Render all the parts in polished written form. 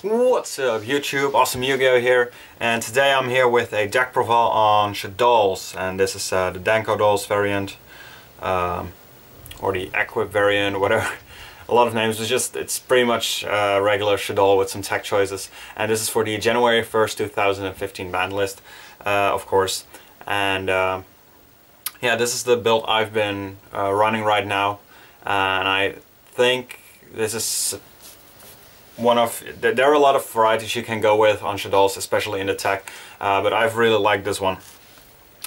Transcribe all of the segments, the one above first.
What's up YouTube, Awesome Yu-Gi-Oh here, and today I'm here with a deck profile on Shaddolls, and this is the Denko Dolls variant, or the Equip variant, whatever, a lot of names, it's pretty much regular Shaddoll with some tech choices, and this is for the January 1st 2015 ban list, of course, and yeah, this is the build I've been running right now, and I think this is there are a lot of varieties you can go with on Shaddolls, especially in the tech, but I've really liked this one,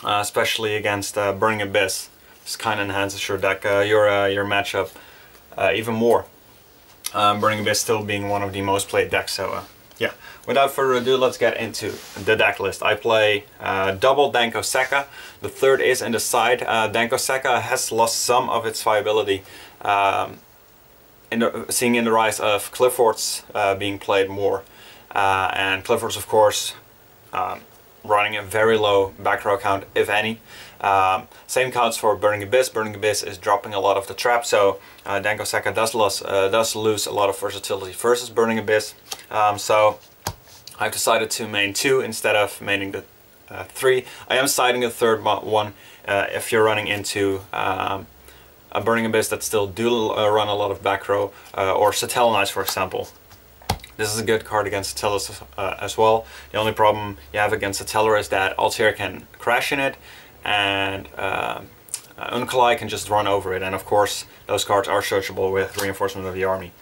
especially against Burning Abyss. This kind of enhances your deck, your matchup even more. Burning Abyss still being one of the most played decks, so yeah. Without further ado, let's get into the deck list. I play double Denko Sekka. The third is in the side. Denko Sekka has lost some of its viability. Seeing in the rise of Cliffords being played more, and Cliffords, of course, running a very low back row count, if any. Same counts for Burning Abyss. Burning Abyss is dropping a lot of the traps, so Denko Sekka does lose a lot of versatility versus Burning Abyss. So I've decided to main 2 instead of maining the 3. I am siding the third one if you're running into a Burning Abyss that still do run a lot of back row, or Shaddoll, for example. This is a good card against Shaddoll as well. The only problem you have against Shaddoll is that Altair can crash in it, and Unkalai can just run over it, and of course those cards are searchable with Reinforcement of the Army.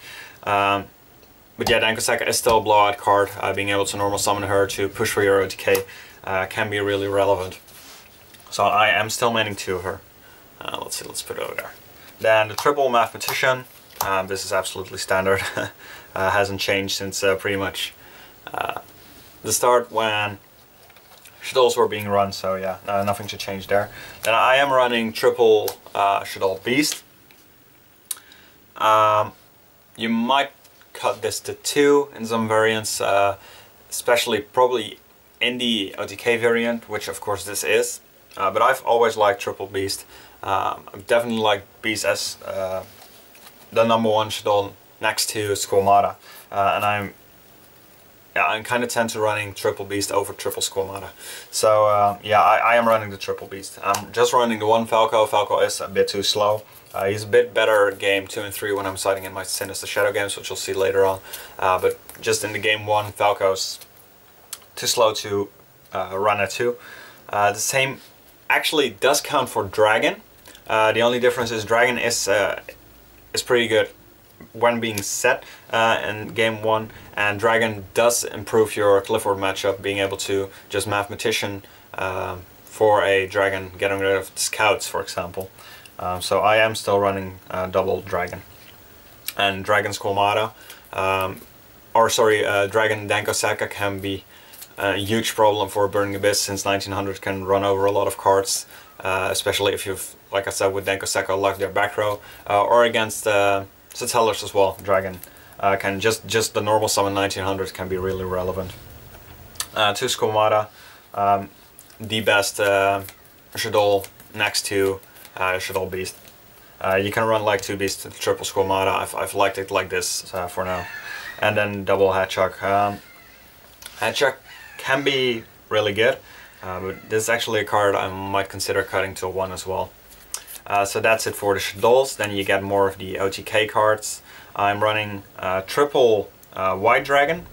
But yeah, Denko Sekka is still a blowout card. Being able to normal summon her to push for your OTK can be really relevant. So I am still maining 2 of her. Let's see, let's put it over there. Then the triple Mathematician. This is absolutely standard. Hasn't changed since pretty much the start when Shaddolls were being run, so yeah, nothing to change there. Then I am running triple Shaddoll Beast. You might cut this to 2 in some variants, especially probably in the OTK variant, which of course this is. But I've always liked triple Beast. I definitely like Beast as the #1 Shaddoll next to Squamata, and I kind of tend to running triple Beast over triple Squamata. So yeah, I am running the triple Beast. I'm just running the 1 Falco. Falco is a bit too slow. He's a bit better at game 2 and 3 when I'm siding in my Sinister Shadow games, which you'll see later on. But just in the game 1, Falco's too slow to run at 2. The same actually does count for Dragon. The only difference is Dragon is pretty good when being set in game 1, and Dragon does improve your Clifford matchup, being able to just Mathematician for a Dragon, getting rid of Scouts, for example. So I am still running double Dragon. And Dragon Squamata, Dragon Denko Sekka can be a huge problem for Burning Abyss, since 1900 can run over a lot of cards, especially if you've, like I said, with Denko Sekka, locked their back row, or against Shaddollers as well. Dragon can just the normal summon 1900 can be really relevant. 2 Squamata, the best Shaddoll next to Shaddoll Beast. You can run like 2 Beasts, triple Squamata. I've liked it like this for now. And then double Hatchuk. Hatchuk can be really good, but this is actually a card I might consider cutting to a 1 as well. So that's it for the Shaddolls. Then you get more of the OTK cards. I'm running triple White Dragon,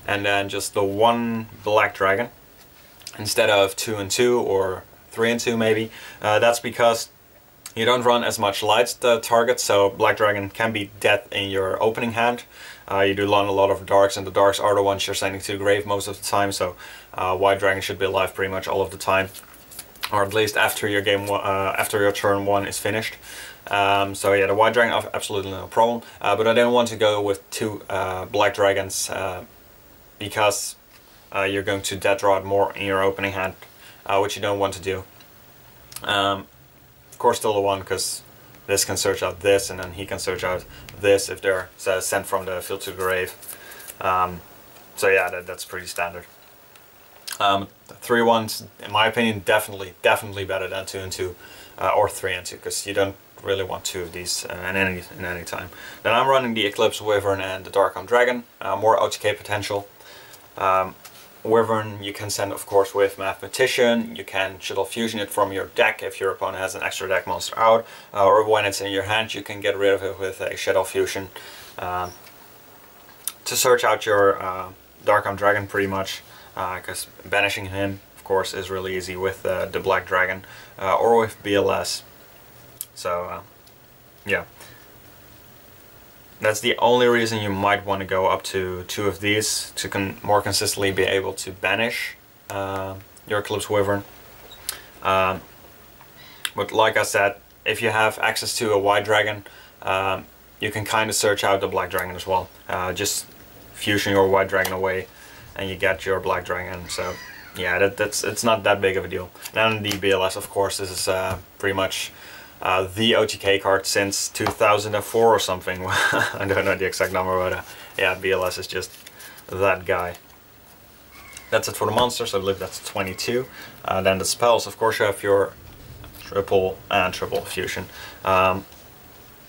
and then just the 1 Black Dragon instead of 2 and 2 or 3 and 2 maybe. That's because you don't run as much lights target, so Black Dragon can be dead in your opening hand. You do run a lot of darks, and the darks are the ones you're sending to the grave most of the time, so White Dragon should be alive pretty much all of the time, or at least after your after your turn 1 is finished. So yeah, the White Dragon, absolutely no problem, but I didn't want to go with 2 Black Dragons because you're going to dead draw it more in your opening hand, which you don't want to do. Of course still the 1, because this can search out this, and then he can search out this if they're sent from the field to the grave. So yeah, that's pretty standard. 3/1s, in my opinion, definitely better than 2 and 2. or 3 and 2, because you don't really want 2 of these in any time. Then I'm running the Eclipse Wyvern and the Dark Arm Dragon, more OTK potential. Wyvern you can send, of course, with Mathematician. You can Shaddoll Fusion it from your deck if your opponent has an extra deck monster out, or when it's in your hand you can get rid of it with a Shaddoll Fusion to search out your Dark Arm Dragon, pretty much, because banishing him, of course, is really easy with the Black Dragon or with BLS. So yeah, that's the only reason you might want to go up to 2 of these to more consistently be able to banish your Eclipse Wyvern. But like I said, if you have access to a White Dragon, you can kind of search out the Black Dragon as well. Just fusion your White Dragon away and you get your Black Dragon. So yeah, it's not that big of a deal. And the BLS, of course, this is pretty much the OTK card since 2004 or something. I don't know the exact number, but yeah, BLS is just that guy. That's it for the monsters. I believe that's 22. Then the spells, of course, you have your triple and triple fusion.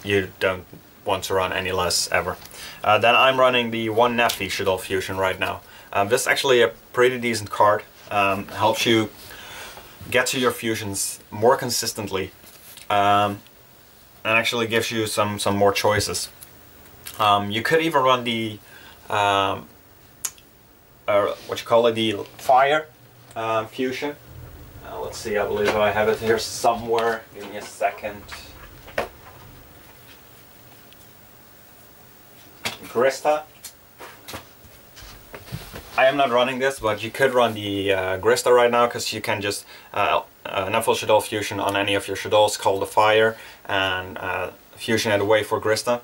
You don't want to run any less ever. Then I'm running the 1 Nephi Shaddoll Fusion right now. This is actually a pretty decent card. Helps you get to your fusions more consistently. And actually gives you some more choices. You could even run the what you call it, the fire fusion. Let's see, I believe I have it here somewhere. Give me a second. Grista. I am not running this, but you could run the Grista right now, because you can just Nephi Shaddoll Fusion on any of your Shaddolls, call the fire, and fusion it away for Grista.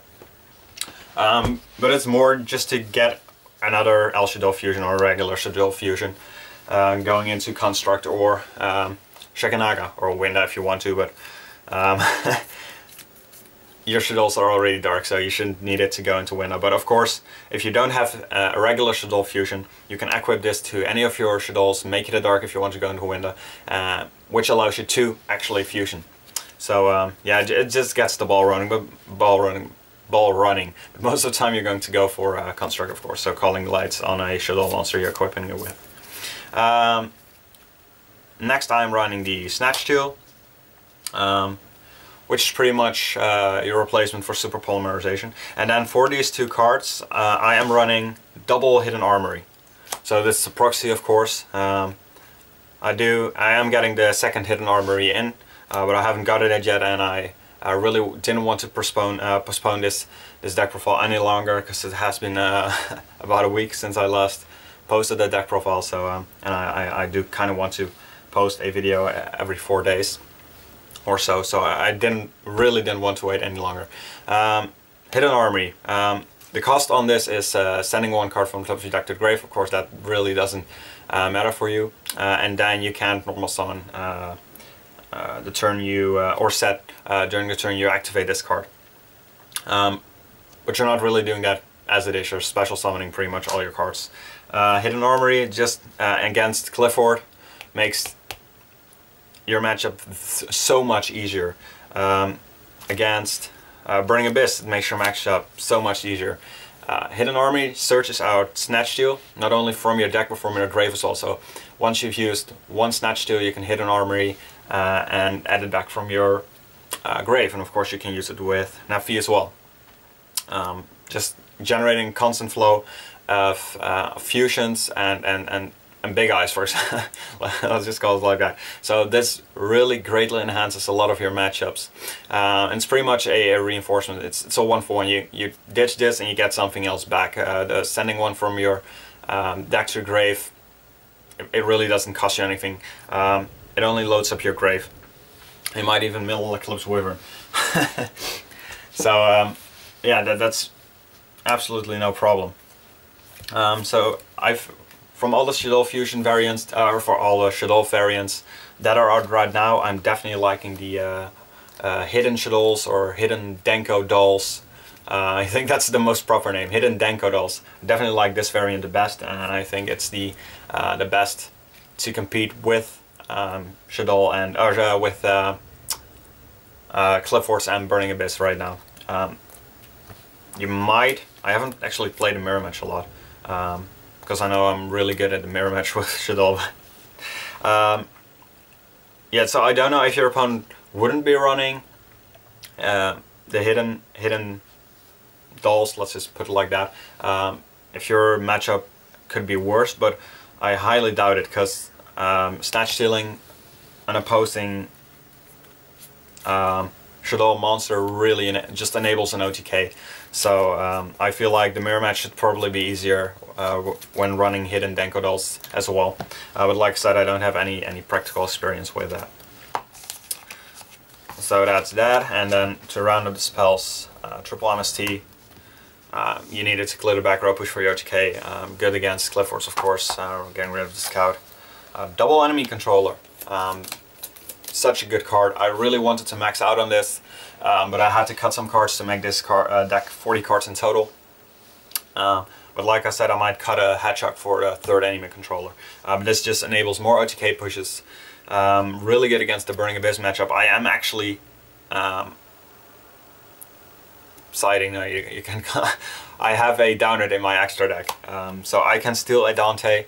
But it's more just to get another El Shaddoll Fusion or a regular Shaddoll Fusion going into Construct or Shekanaga or Winda if you want to, but your Shaddolls are already dark, so you shouldn't need it to go into Winda. But of course, if you don't have a regular Shaddoll Fusion, you can equip this to any of your Shaddolls, make it a dark if you want to go into Winda, which allows you to actually fusion. So yeah, it just gets the ball running. But most of the time you're going to go for Construct, of course, so calling lights on a Shaddoll monster you're equipping it with. Next I'm running the Snatch Tool, which is pretty much your replacement for Super Polymerization. And then for these 2 cards, I am running double Hidden Armory. So this is a proxy, of course. I am getting the second Hidden Armory in, but I haven't got it yet, and I really didn't want to postpone this deck profile any longer, because it has been about a week since I last posted the deck profile. So and I do kind of want to post a video every 4 days or so, so I really didn't want to wait any longer. Hidden Armory. The cost on this is sending 1 card from the top of your deck to the grave. Of course, that really doesn't matter for you. And then you can't normal summon the turn you or set during the turn you activate this card. But you're not really doing that as it is. You're special summoning pretty much all your cards. Hidden Armory just against Clifford makes your matchup so much easier. Against Burning Abyss, it makes your matchup so much easier. Hidden Armory searches out Snatch Steal, not only from your deck but from your grave as well. So once you've used 1 Snatch Steal, you can Hidden Armory and add it back from your grave. And of course you can use it with Nephi as well. Just generating constant flow of fusions and big eyes, for example. Let's just call it like that. So this really greatly enhances a lot of your matchups. And it's pretty much a reinforcement. It's a 1-for-1. You ditch this and you get something else back. The sending 1 from your deck to grave, it really doesn't cost you anything. It only loads up your grave. You might even mill Eclipse Wyvern. So yeah, that's absolutely no problem. So from all the Shaddoll Fusion variants, or for all the Shaddoll variants that are out right now, I'm definitely liking the Hidden Shaddolls or Hidden Denko Dolls. I think that's the most proper name, Hidden Denko Dolls. Definitely like this variant the best, and I think it's the best to compete with Shaddoll and with Cliff Force and Burning Abyss right now. I haven't actually played a mirror match a lot, because I know I'm really good at the mirror match with Shaddoll. Yeah, so I don't know if your opponent wouldn't be running the hidden dolls, let's just put it like that. If your matchup could be worse, but I highly doubt it, because snatch stealing an opposing Shaddoll monster really just enables an OTK. So I feel like the mirror match should probably be easier when running hidden Denko dolls as well. But like I said, I don't have any practical experience with that. So that's that, and then to round up the spells, triple MST. You needed to clear the back row push for your OTK. Good against Cliff Force, of course, getting rid of the scout. Double enemy controller. Such a good card. I really wanted to max out on this, but I had to cut some cards to make this deck 40 cards in total. But like I said, I might cut a Hatchok for the third enemy controller. But this just enables more OTK pushes. Really good against the Burning Abyss matchup. I am actually siding. No, you can. I have a Downerd in my extra deck, so I can steal a Dante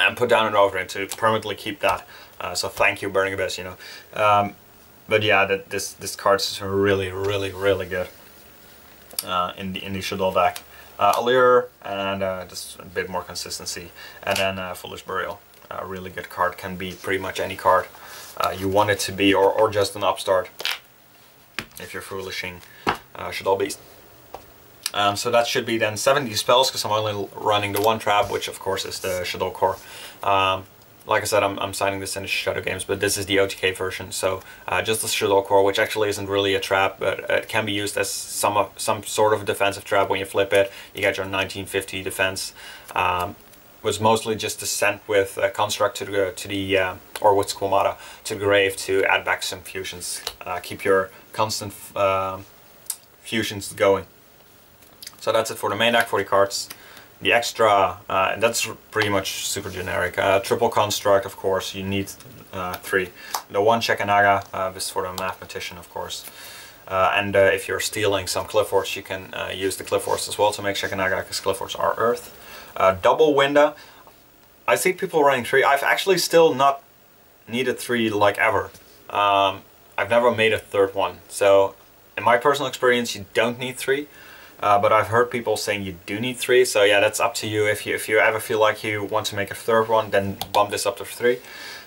and put down an overhand to permanently keep that. So thank you, Burning Abyss. You know, but yeah, this card is really good in the Shaddoll deck. Allure and just a bit more consistency, and then Foolish Burial. A really good card, can be pretty much any card you want it to be, or just an upstart if you're foolishing Shaddoll Beast. So that should be then 70 spells, because I'm only running the one trap, which of course is the Shaddoll Core. Like I said, I'm signing this in the Shadow Games, but this is the OTK version, so just the Shaddoll Core, which actually isn't really a trap, but it can be used as some sort of defensive trap. When you flip it, you get your 1950 defense. Was mostly just to send with a construct to the or with Squamata to the grave to add back some fusions, keep your constant fusions going. So that's it for the main deck, 40 cards. The extra, that's pretty much super generic. Triple construct, of course, you need 3. The one Shekanaga, this is for the mathematician, of course. And if you're stealing some Cliff Force, you can use the Cliff Force as well to make Shekanaga, because Cliff Force are Earth. Double window. I see people running 3. I've actually still not needed 3 like ever. I've never made a third one. So in my personal experience, you don't need 3. But I've heard people saying you do need 3. So yeah, that's up to you. If you ever feel like you want to make a third one, then bump this up to 3.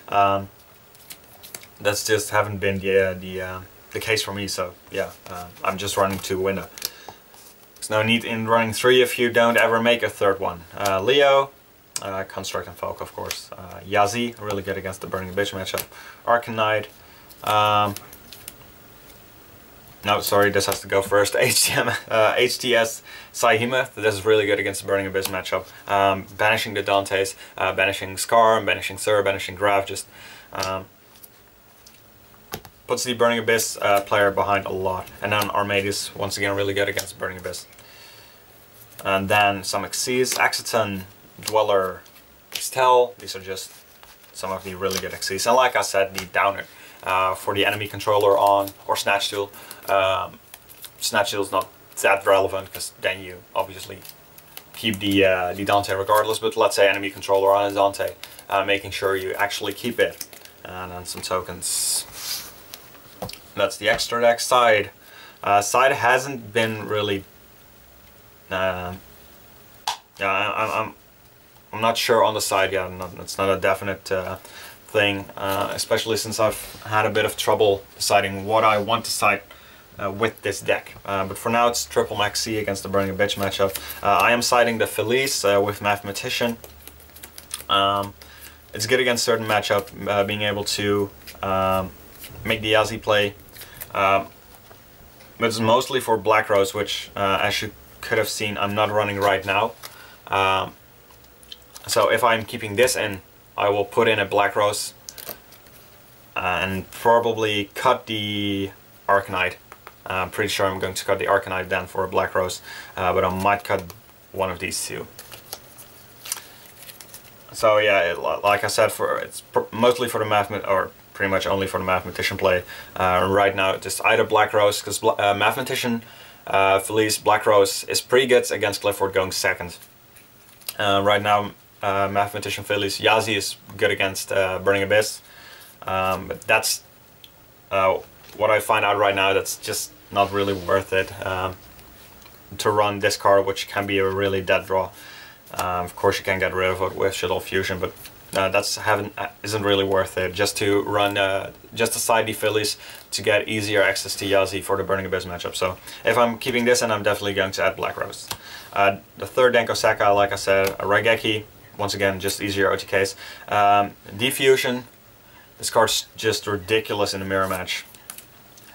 That's just haven't been the case for me. So yeah, I'm just running 2 window. There's no need in running 3 if you don't ever make a third one. Leo, Construct and Folk, of course. Yazi, really good against the Burning Abyss matchup. Arcanide. No, sorry, this has to go first. HTS Psyhemoth. This is really good against the Burning Abyss matchup. Banishing the Dantes, banishing Scar, banishing Sir, banishing Graf, just puts the Burning Abyss player behind a lot. And then Armadius, once again, really good against Burning Abyss. And then some Xyz, Axiton, Dweller, Stel. These are just some of the really good Xyz. And like I said, the Downer for the enemy controller on, or Snatch Steal. Snatch Steal is not that relevant, because then you obviously keep the Dante regardless, but let's say enemy controller on a Dante, making sure you actually keep it. And then some tokens. That's the extra deck. Side. Side hasn't been really... yeah, I'm not sure on the side yet. It's not a definite thing, especially since I've had a bit of trouble deciding what I want to side with this deck. But for now, it's triple maxi against the Burning Abyss matchup. I am siding the Felice with Mathematician. It's good against certain matchup, being able to make the Yazi play. But it's mostly for Black Rose, which, as you could have seen, I'm not running right now. So if I'm keeping this in, I will put in a Black Rose and probably cut the Arcanide. I'm pretty sure I'm going to cut the Arcanide then for a Black Rose, but I might cut one of these 2. So yeah, like I said, it's mostly for the pretty much only for the Mathematician play. Right now, just either Black Rose, because Mathematician Felice Black Rose is pretty good against Clifford going second. Right now, Mathematician Felice Yazi is good against Burning Abyss, but that's what I find out right now. That's just not really worth it to run this card, which can be a really dead draw. Of course, you can get rid of it with Shaddoll Fusion, but isn't really worth it. Just to run just to side the Phillies to get easier access to Yazi for the Burning Abyss matchup. So if I'm keeping this, and I'm definitely going to add Black Rose. The third Denko Seka, like I said, a Raigeki. Once again, just easier OTKs. Diffusion. This card's just ridiculous in the mirror match.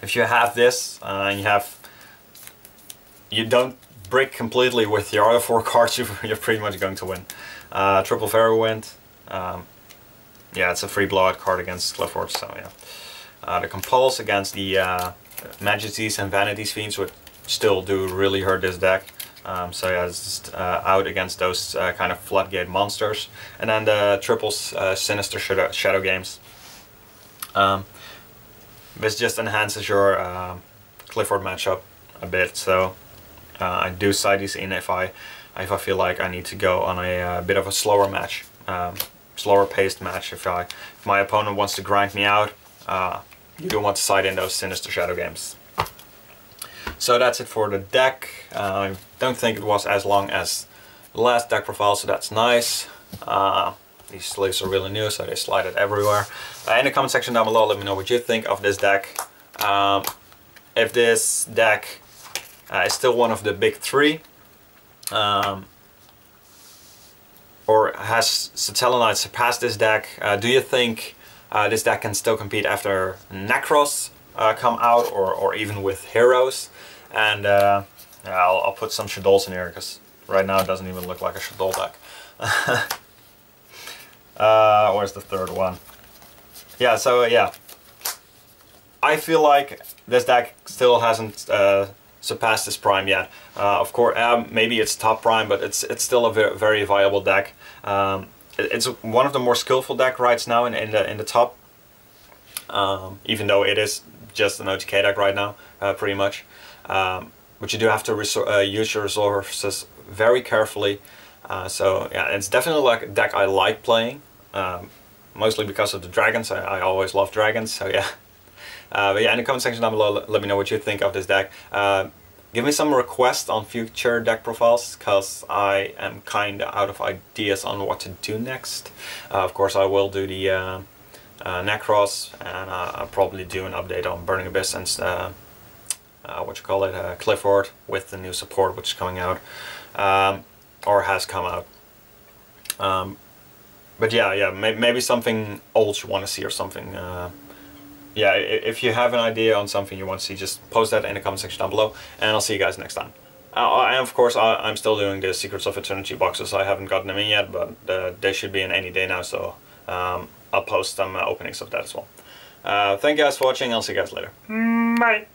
If you have this and you don't break completely with your other 4 cards, you're pretty much going to win. Triple Fairy Wind. Yeah, it's a free blowout card against Clifford, so yeah. The Compulse against the Majesties and Vanities Fiends would still do really hurt this deck. So yeah, it's just out against those kind of floodgate monsters. And then the triples Sinister Shadow Games. This just enhances your Clifford matchup a bit, so I do side these in if I feel like I need to go on a bit of a slower match, slower paced match. If my opponent wants to grind me out, you do want to side in those Sinister Shadow Games. So that's it for the deck. I don't think it was as long as the last deck profile, so that's nice. These sleeves are really new, so they slide it everywhere. In the comment section down below, let me know what you think of this deck. If this deck is still one of the big 3, or has Satellarknight surpassed this deck? Do you think this deck can still compete after Necros come out, or even with Heroes? And yeah, I'll put some Shaddolls in here, because right now it doesn't even look like a Shaddoll deck. Where's the third one? Yeah, so yeah, I feel like this deck still hasn't surpassed its prime yet. Of course, maybe it's top prime, but it's still a very viable deck. It's one of the more skillful deck right now in the top, even though it is just an OTK deck right now, pretty much. But you do have to use your resources very carefully. So yeah, it's definitely like a deck I like playing, mostly because of the dragons. I always love dragons, so yeah. But yeah, in the comment section down below, let me know what you think of this deck. Give me some requests on future deck profiles, because I am kind of out of ideas on what to do next. Of course, I will do the Necros, and I'll probably do an update on Burning Abyss and Clifford, with the new support which is coming out, or has come out. But yeah, maybe something old you want to see, or something. Yeah, if you have an idea on something you want to see, just post that in the comment section down below, and I'll see you guys next time. And of course, I'm still doing the Secrets of Eternity boxes. I haven't gotten them in yet, but they should be in any day now, so I'll post some openings of that as well. Thank you guys for watching. I'll see you guys later. Bye.